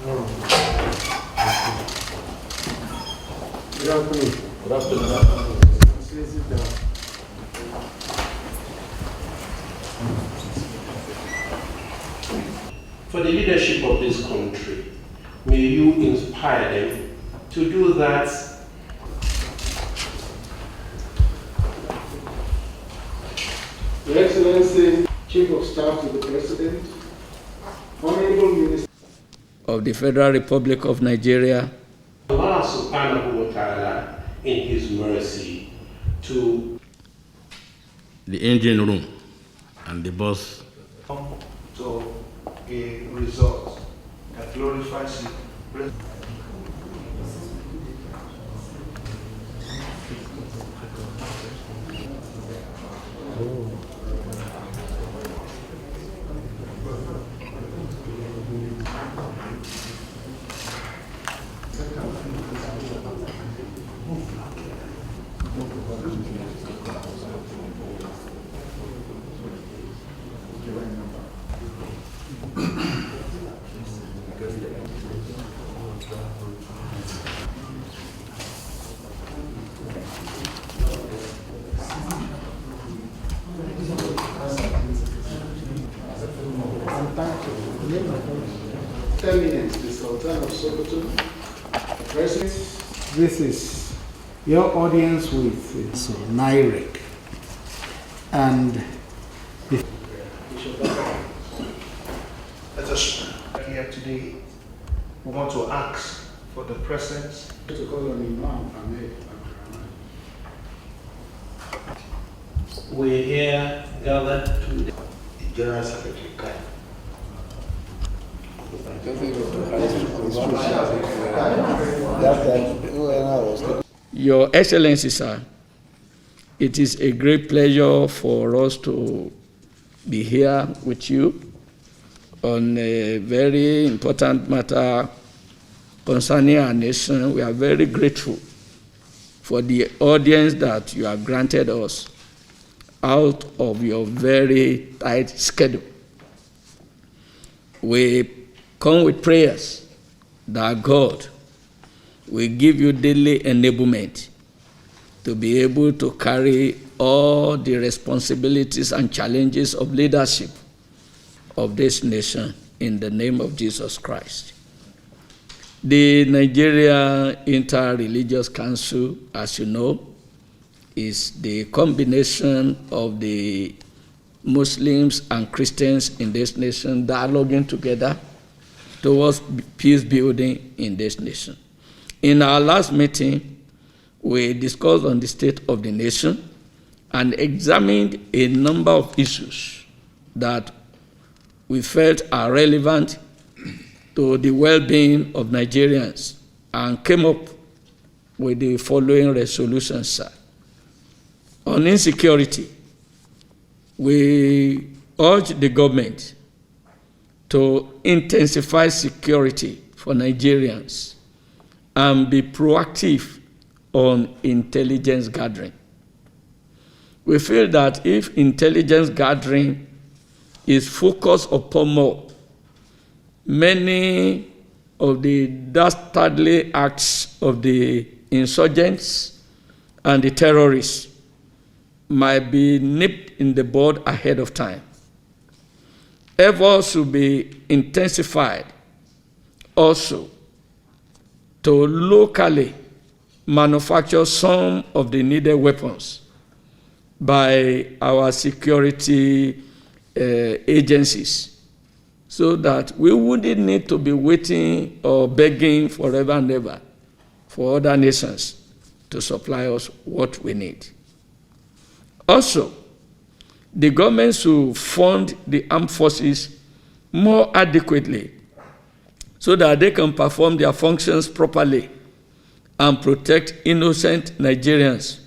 Good afternoon. Good afternoon. Please sit down. For the leadership of this country, may you inspire them to do that. Your Excellency, Chief of Staff to the President, Honorable Minister of the Federal Republic of Nigeria, Allah subhanahu wa ta'ala, in His mercy, to the engine room and the bus. to a result that glorifies you. Eminence, the Sultan of Sokoto, President. This is your audience with Nirec. And let us here today. We want to ask for the presence. To call on Imam Ahmed. we here gathered to the General Secretary. Your Excellency, sir, it is a great pleasure for us to be here with you on a very important matter concerning our nation. We are very grateful for the audience that you have granted us out of your very tight schedule. We come with prayers that God will give you daily enablement to be able to carry all the responsibilities and challenges of leadership of this nation in the name of Jesus Christ. The Nigeria Inter-Religious Council, as you know, is the combination of the Muslims and Christians in this nation dialoguing together towards peace building in this nation. In our last meeting, we discussed on the state of the nation and examined a number of issues that we felt are relevant to the well-being of Nigerians and came up with the following resolutions, sir. On insecurity, we urge the government to intensify security for Nigerians and be proactive on intelligence gathering. We feel that if intelligence gathering is focused upon more, many of the dastardly acts of the insurgents and the terrorists might be nipped in the bud ahead of time. Efforts should be intensified also to locally manufacture some of the needed weapons by our security agencies so that we wouldn't need to be waiting or begging forever and ever for other nations to supply us what we need. Also, the government should fund the armed forces more adequately so that they can perform their functions properly and protect innocent Nigerians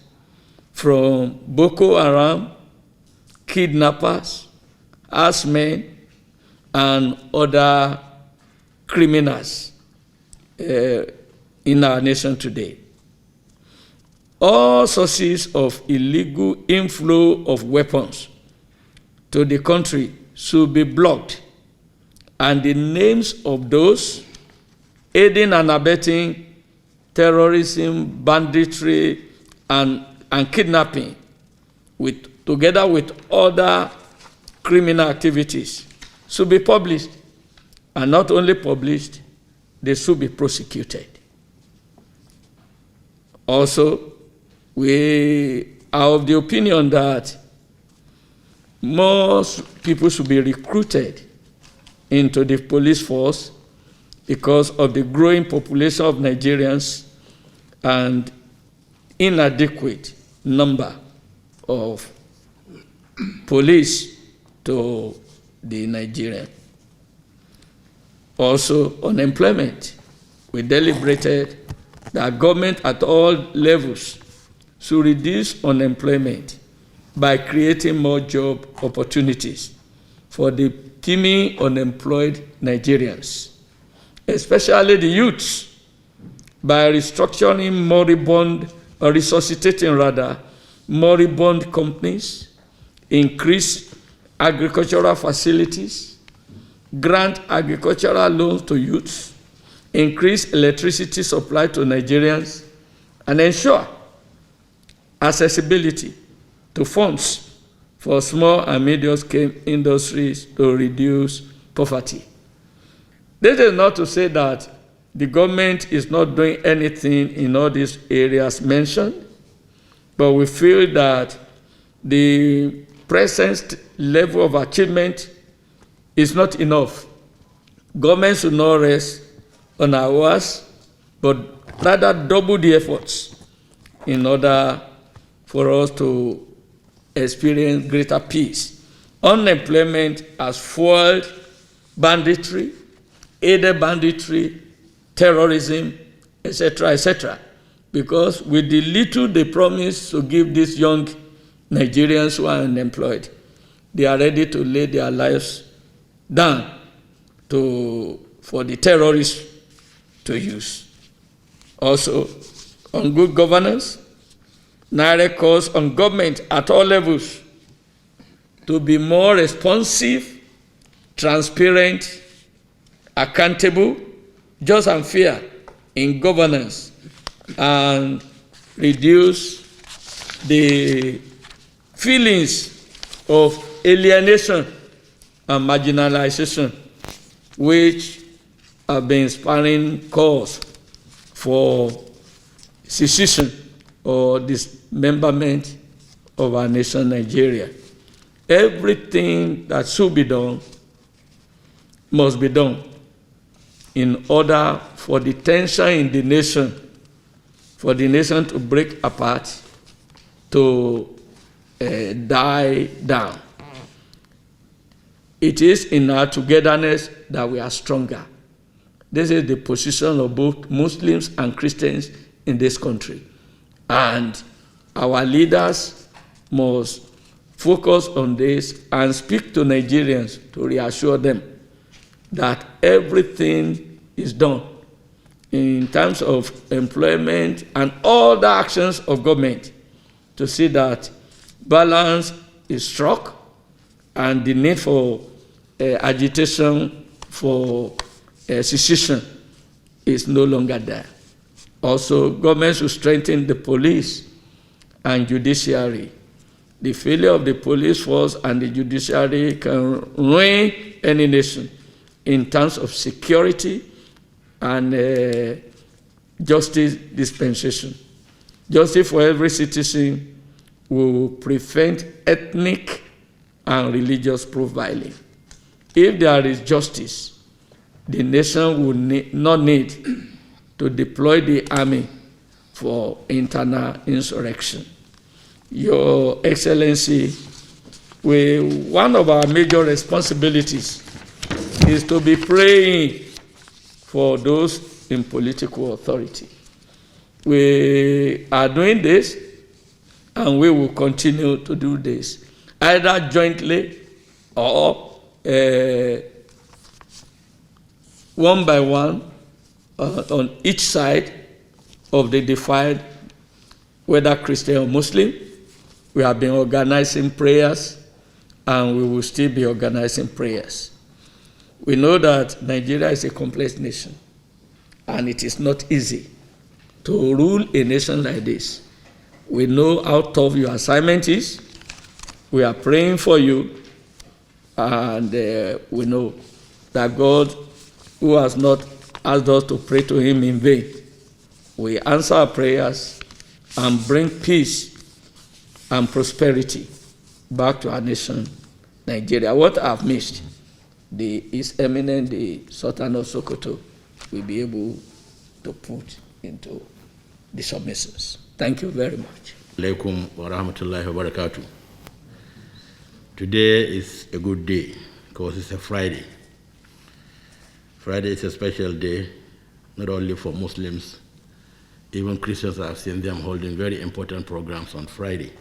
from Boko Haram, kidnappers, herdsmen, and other criminals in our nation today. All sources of illegal inflow of weapons to the country should be blocked, and the names of those aiding and abetting terrorism, banditry, and kidnapping, together with other criminal activities, should be published. And not only published, they should be prosecuted. Also, we are of the opinion that most people should be recruited into the police force because of the growing population of Nigerians and inadequate number of police to the Nigerian. Also, unemployment. We deliberated that government at all levels should reduce unemployment by creating more job opportunities for the teeming unemployed Nigerians, especially the youths, by restructuring resuscitating moribund companies, increase agricultural facilities, grant agricultural loans to youths, increase electricity supply to Nigerians, and ensure accessibility to funds for small and medium-scale industries to reduce poverty. This is not to say that the government is not doing anything in all these areas mentioned, but we feel that the present level of achievement is not enough. Government should not rest on our words, but rather double the efforts in order for us to experience greater peace. Unemployment has fueled banditry, aided banditry, terrorism, etc., because with the little they promise to give these young Nigerians who are unemployed, they are ready to lay their lives down for the terrorists to use. Also, on good governance, Nirec calls on government at all levels to be more responsive, transparent, accountable, just and fair in governance, and reduce the feelings of alienation and marginalization, which have been inspiring cause for secession or dismemberment of our nation, Nigeria. Everything that should be done must be done in order for the tension in the nation, for the nation to break apart, to die down. It is in our togetherness that we are stronger. This is the position of both Muslims and Christians in this country. And our leaders must focus on this and speak to Nigerians to reassure them that everything is done in terms of employment and all the actions of government to see that balance is struck and the need for agitation for secession is no longer there. Also, government should strengthen the police and judiciary. The failure of the police force and the judiciary can ruin any nation in terms of security and justice dispensation. Justice for every citizen will prevent ethnic and religious profiling. If there is justice, the nation will not need to deploy the army for internal insurrection. Your Excellency, one of our major responsibilities is to be praying for those in political authority. We are doing this, and we will continue to do this, either jointly or one by one on each side of the divide, whether Christian or Muslim. We have been organizing prayers, and we will still be organizing prayers. We know that Nigeria is a complex nation, and it is not easy to rule a nation like this. We know how tough your assignment is. We are praying for you, and we know that God, who has not asked us to pray to him in vain, will answer our prayers and bring peace and prosperity back to our nation, Nigeria. What I've missed, His Eminence, the Sultan of Sokoto, will be able to put into the submissions. Thank you very much. Alaikum wa rahmatullahi wa barakatuh. Today is a good day because it's a Friday. Friday is a special day, not only for Muslims, even Christians. I've seen them holding very important programs on Friday.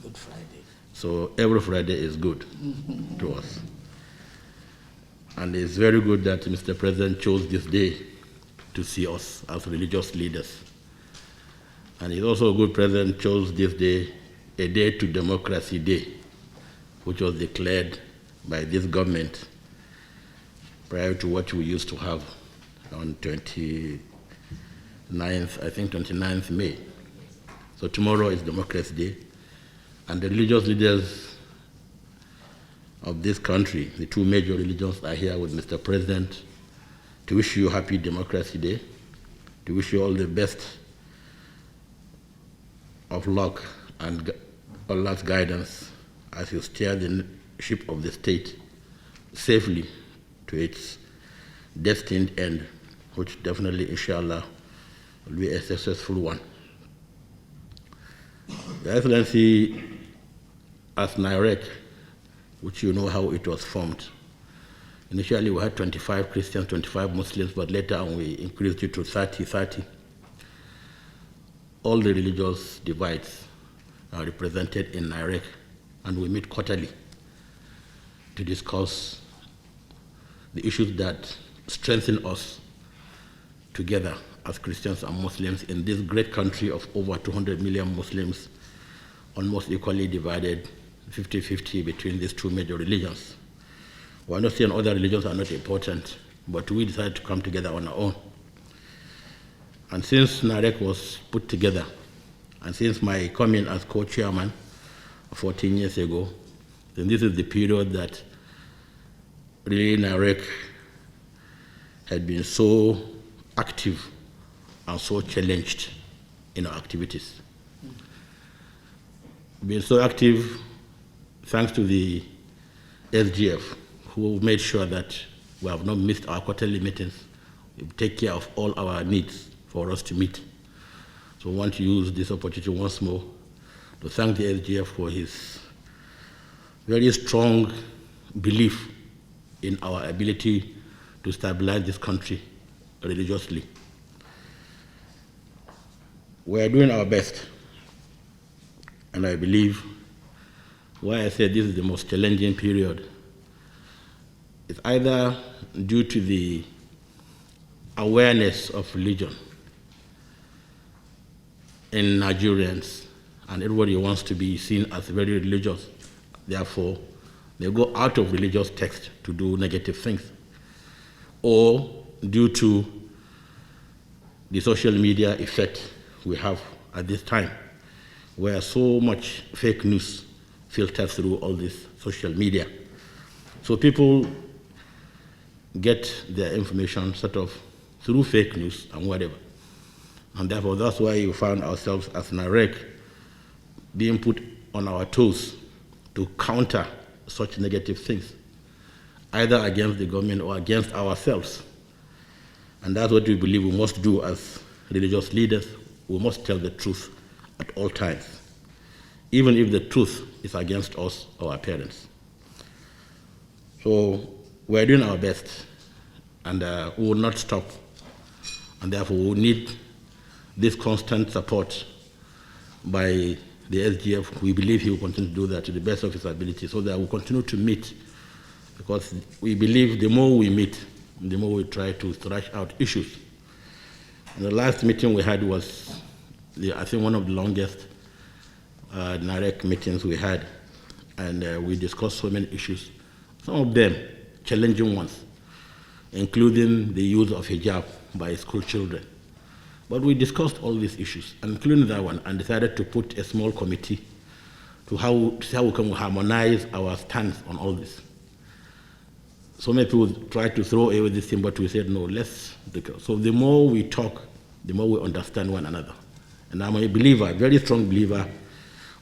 Good Friday. So every Friday is good to us. And it's very good that Mr. President chose this day to see us as religious leaders. And it's also a good president chose this day, a day to Democracy Day, which was declared by this government prior to what we used to have on 29th May. So tomorrow is Democracy Day, and the religious leaders of this country, the two major religions, are here with Mr. President to wish you happy Democracy Day, to wish you all the best of luck and Allah's guidance as you steer the ship of the state safely to its destined end, which definitely, inshallah, will be a successful one. Your Excellency, as Nirec, which you know how it was formed, initially we had 25 Christians, 25 Muslims, but later on we increased it to 30. All the religious divides are represented in Nirec, and we meet quarterly to discuss the issues that strengthen us together as Christians and Muslims in this great country of over 200 million Muslims, almost equally divided 50-50 between these two major religions. We're not saying other religions are not important, but we decided to come together on our own. And since Nirec was put together, and since my coming as co-chairman 14 years ago, then this is the period that really Nirec had been so active and so challenged in our activities. Been so active thanks to the SGF, who made sure that we have not missed our quarterly meetings. We take care of all our needs for us to meet. So I want to use this opportunity once more to thank the SGF for his very strong belief in our ability to stabilize this country religiously. We are doing our best, and I believe why I say this is the most challenging period is either due to the awareness of religion in Nigerians, and everybody wants to be seen as very religious. Therefore, they go out of religious text to do negative things. Or due to the social media effect we have at this time, where so much fake news filters through all this social media. So people get their information sort of through fake news and whatever. And therefore, that's why you found ourselves as Nirec being put on our toes to counter such negative things, either against the government or against ourselves. And that's what we believe we must do as religious leaders. We must tell the truth at all times, even if the truth is against us or our parents. So we're doing our best, and we will not stop. And therefore, we will need this constant support by the SGF. We believe he will continue to do that to the best of his ability, so that we'll continue to meet, because we believe the more we meet, the more we try to thrash out issues. And the last meeting we had was, I think, one of the longest Nirec meetings we had, and we discussed so many issues, some of them challenging ones, including the use of hijab by school children. But we discussed all these issues, including that one, and decided to put a small committee to see how we can harmonize our stance on all this. So many people tried to throw away this thing, but we said, no, so the more we talk, the more we understand one another. And I'm a believer, very strong believer,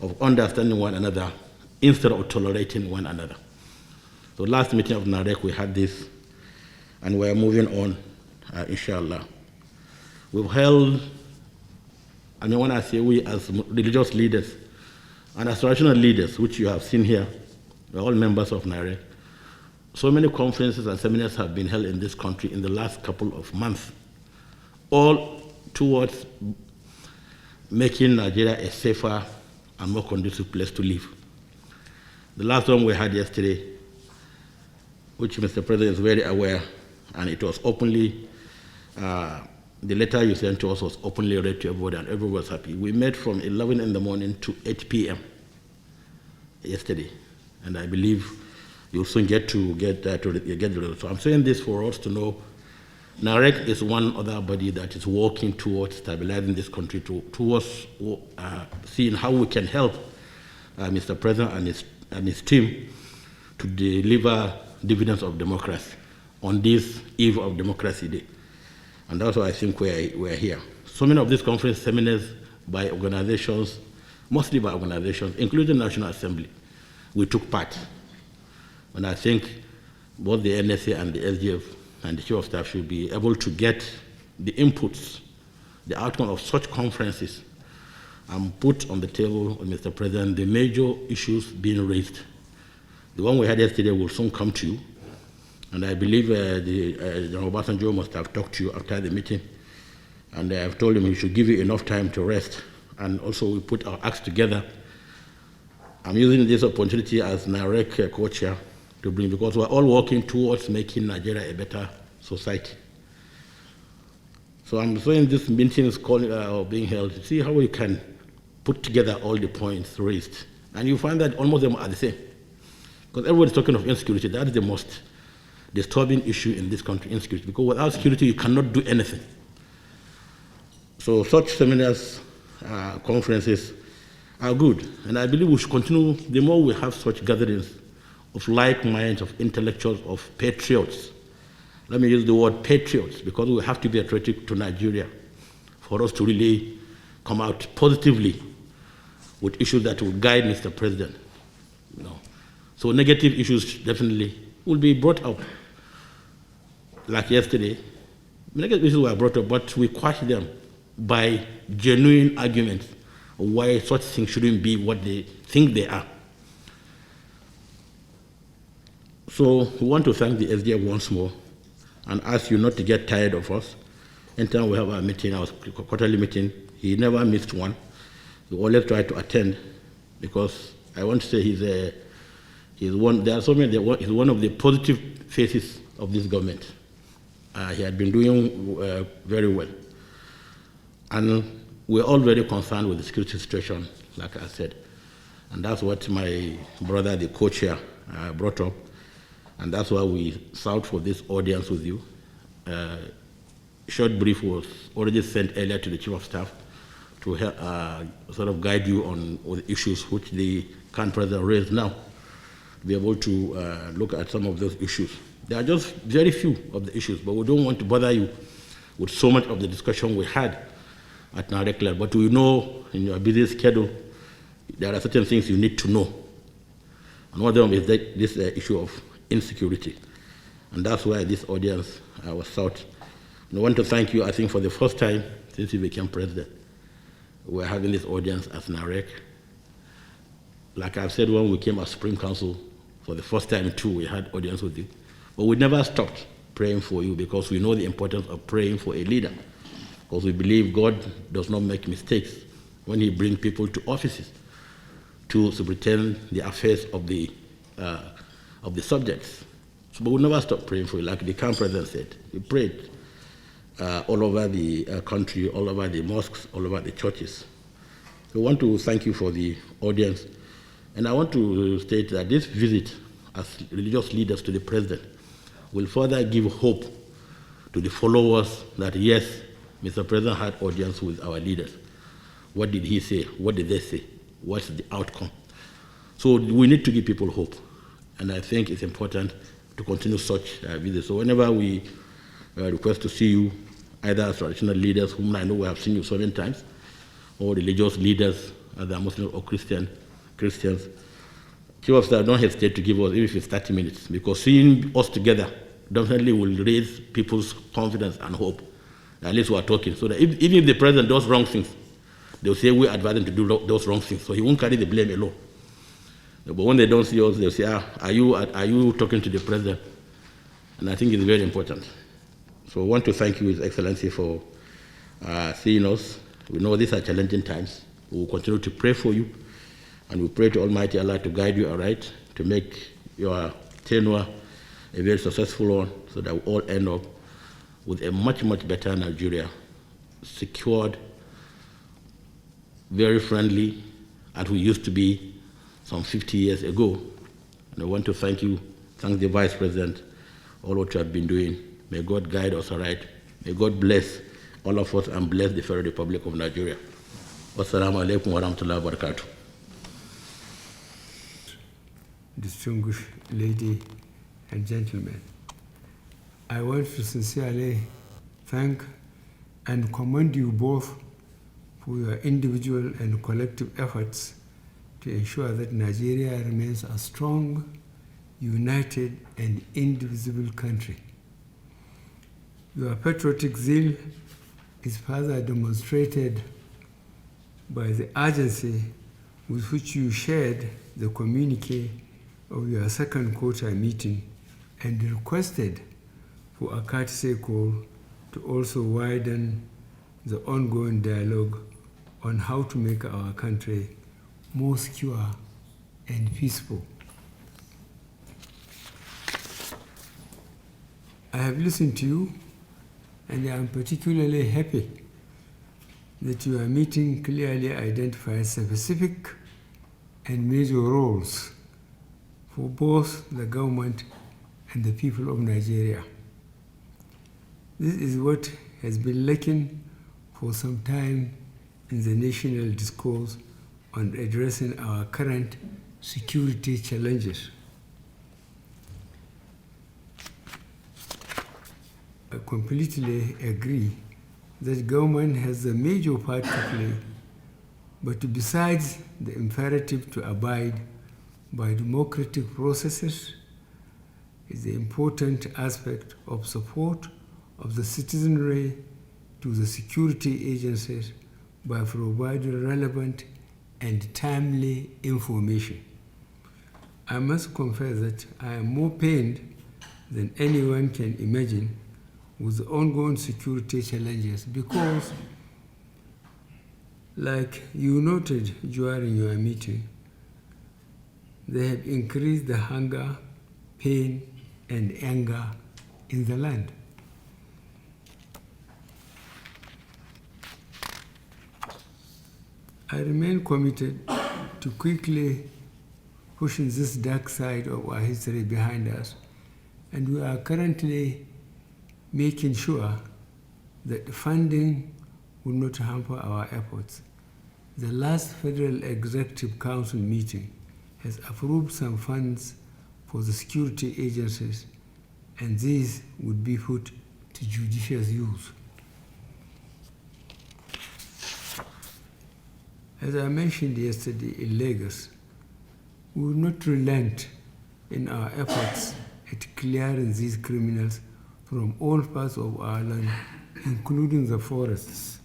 of understanding one another instead of tolerating one another. So last meeting of Nirec, we had this, and we're moving on, inshallah. We've held, when I say we as religious leaders and as traditional leaders, which you have seen here, we're all members of Nirec. So many conferences and seminars have been held in this country in the last couple of months, all towards making Nigeria a safer and more conducive place to live. The last one we had yesterday, which Mr. President is very aware, and it was openly, the letter you sent to us was openly read to everybody, and everyone was happy. We met from 11 in the morning to 8 p.m. yesterday, and I believe you'll soon get the result. So I'm saying this for us to know Nirec is one other body that is working towards stabilizing this country, towards seeing how we can help Mr. President and his team to deliver dividends of democracy on this eve of Democracy Day. And that's why I think we're here. So many of these conference seminars by organizations, mostly by organizations, including the National Assembly, we took part. And I think both the NSA and the SGF and the Chief of Staff should be able to get the inputs, the outcome of such conferences, and put on the table with Mr. President the major issues being raised. The one we had yesterday will soon come to you, and I believe General Obasanjo must have talked to you after the meeting, and I have told him he should give you enough time to rest, and also we put our acts together. I'm using this opportunity as Nirec co-chair to bring, because we're all working towards making Nigeria a better society. So I'm saying this meeting is being held to see how we can put together all the points raised. And you find that almost them are the same. Because everybody's talking of insecurity. That is the most disturbing issue in this country, insecurity. Because without security, you cannot do anything. So such seminars, conferences are good. And I believe we should continue, the more we have such gatherings of like minds, of intellectuals, of patriots. Let me use the word patriots, because we have to be patriotic to Nigeria for us to really come out positively with issues that will guide Mr. President. So negative issues definitely will be brought up. Like yesterday, negative issues were brought up, but we quash them by genuine arguments of why such things shouldn't be what they think they are. So we want to thank the SDF once more and ask you not to get tired of us. Anytime we have a meeting, our quarterly meeting, he never missed one. He always tried to attend, because I want to say he's one of the positive faces of this government. He had been doing very well. And we're all very concerned with the security situation, like I said. And that's what my brother, the co-chair, brought up. And that's why we sought for this audience with you. Short brief was already sent earlier to the Chief of Staff to help, sort of guide you on the issues which the current president raised now, to be able to look at some of those issues. There are just very few of the issues, but we don't want to bother you with so much of the discussion we had at Nirec level. But we know in your busy schedule, there are certain things you need to know. And one of them is this issue of insecurity. And that's why this audience was sought. And I want to thank you, I think, for the first time since you became president. We're having this audience as Nirec. Like I've said, when we came as Supreme Council, for the first time too, we had audience with you. But we never stopped praying for you, because we know the importance of praying for a leader. Because we believe God does not make mistakes when he brings people to offices to superintend the affairs of the subjects. So, but we never stopped praying for you. Like the current president said, we prayed all over the country, all over the mosques, all over the churches. We want to thank you for the audience. And I want to state that this visit as religious leaders to the president will further give hope to the followers that yes, Mr. President had audience with our leaders. What did he say? What did they say? What's the outcome? So we need to give people hope. And I think it's important to continue such visits. So whenever we request to see you, either as traditional leaders, whom I know we have seen you so many times, or religious leaders, either Muslims or Christians, Chief of Staff, don't hesitate to give us, even if it's 30 minutes, because seeing us together definitely will raise people's confidence and hope. At least we are talking, so that even if the president does wrong things, they'll say we advise him to do those wrong things, so he won't carry the blame alone. But when they don't see us, they'll say, are you talking to the president? And I think it's very important. So I want to thank you, His Excellency, for seeing us. We know these are challenging times. We will continue to pray for you, and we pray to Almighty Allah to guide you aright, to make your tenure a very successful one, so that we all end up with a much, much better Nigeria, secured, very friendly, as we used to be some 50 years ago. And I want to thank you, thank the Vice President, all what you have been doing. May God guide us aright. May God bless all of us and bless the Federal Republic of Nigeria. Wassalamu alaikum wa rahmatullahi wa barakatuh. Distinguished lady and gentlemen, I want to sincerely thank and commend you both for your individual and collective efforts to ensure that Nigeria remains a strong, united, and indivisible country. Your patriotic zeal is further demonstrated by the urgency with which you shared the communique of your second quarter meeting and requested for a courtesy call to also widen the ongoing dialogue on how to make our country more secure and peaceful. I have listened to you, and I am particularly happy that your meeting clearly identifies specific and major roles for both the government and the people of Nigeria. This is what has been lacking for some time in the national discourse on addressing our current security challenges. I completely agree that government has a major part to play, but besides the imperative to abide by democratic processes is the important aspect of support of the citizenry to the security agencies by providing relevant and timely information. I must confess that I am more pained than anyone can imagine with the ongoing security challenges because, like you noted during your meeting, they have increased the hunger, pain, and anger in the land. I remain committed to quickly pushing this dark side of our history behind us, and we are currently making sure that funding will not hamper our efforts. The last Federal Executive Council meeting has approved some funds for the security agencies, and these would be put to judicious use. As I mentioned yesterday in Lagos, we will not relent in our efforts at clearing these criminals from all parts of our land, including the forests.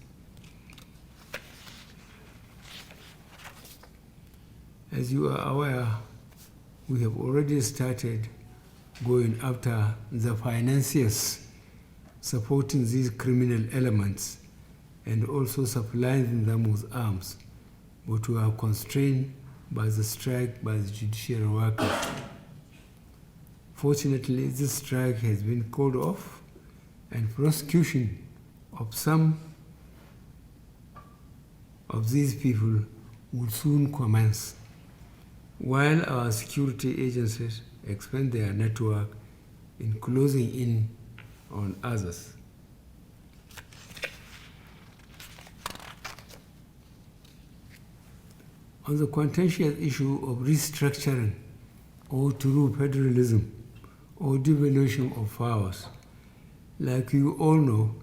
As you are aware, we have already started going after the financiers supporting these criminal elements and also supplying them with arms, but we are constrained by the strike by the judiciary workers. Fortunately, this strike has been called off, and prosecution of some of these people will soon commence, while our security agencies expand their network in closing in on others. On the contentious issue of restructuring or true federalism or devolution of powers, like you all know,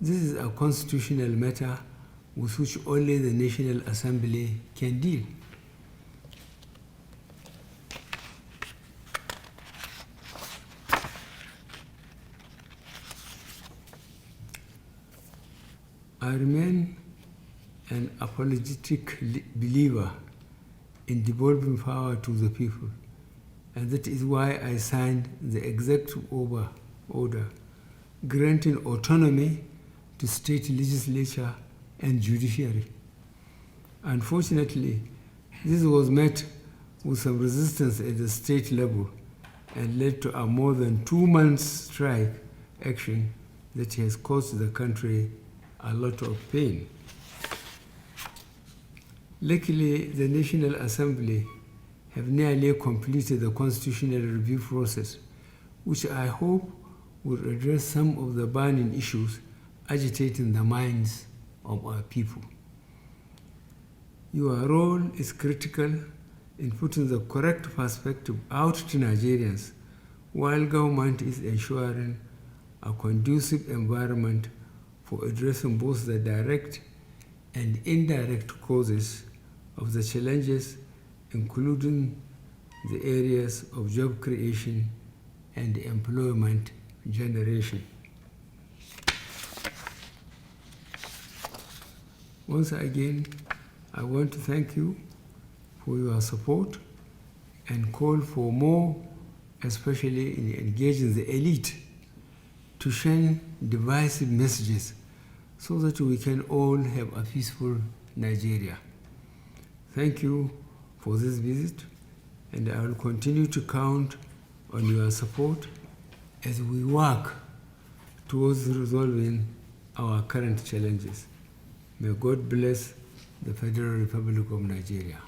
this is a constitutional matter with which only the National Assembly can deal. I remain an apologetic believer in devolving power to the people, and that is why I signed the executive order granting autonomy to state legislature and judiciary. Unfortunately, this was met with some resistance at the state level and led to a more than 2 months strike action that has caused the country a lot of pain. Luckily, the National Assembly have nearly completed the constitutional review process, which I hope will address some of the burning issues agitating the minds of our people. Your role is critical in putting the correct perspective out to Nigerians, while government is ensuring a conducive environment for addressing both the direct and indirect causes of the challenges, including the areas of job creation and employment generation. Once again, I want to thank you for your support and call for more, especially in engaging the elite, to shun divisive messages so that we can all have a peaceful Nigeria. Thank you for this visit, and I will continue to count on your support as we work towards resolving our current challenges. May God bless the Federal Republic of Nigeria.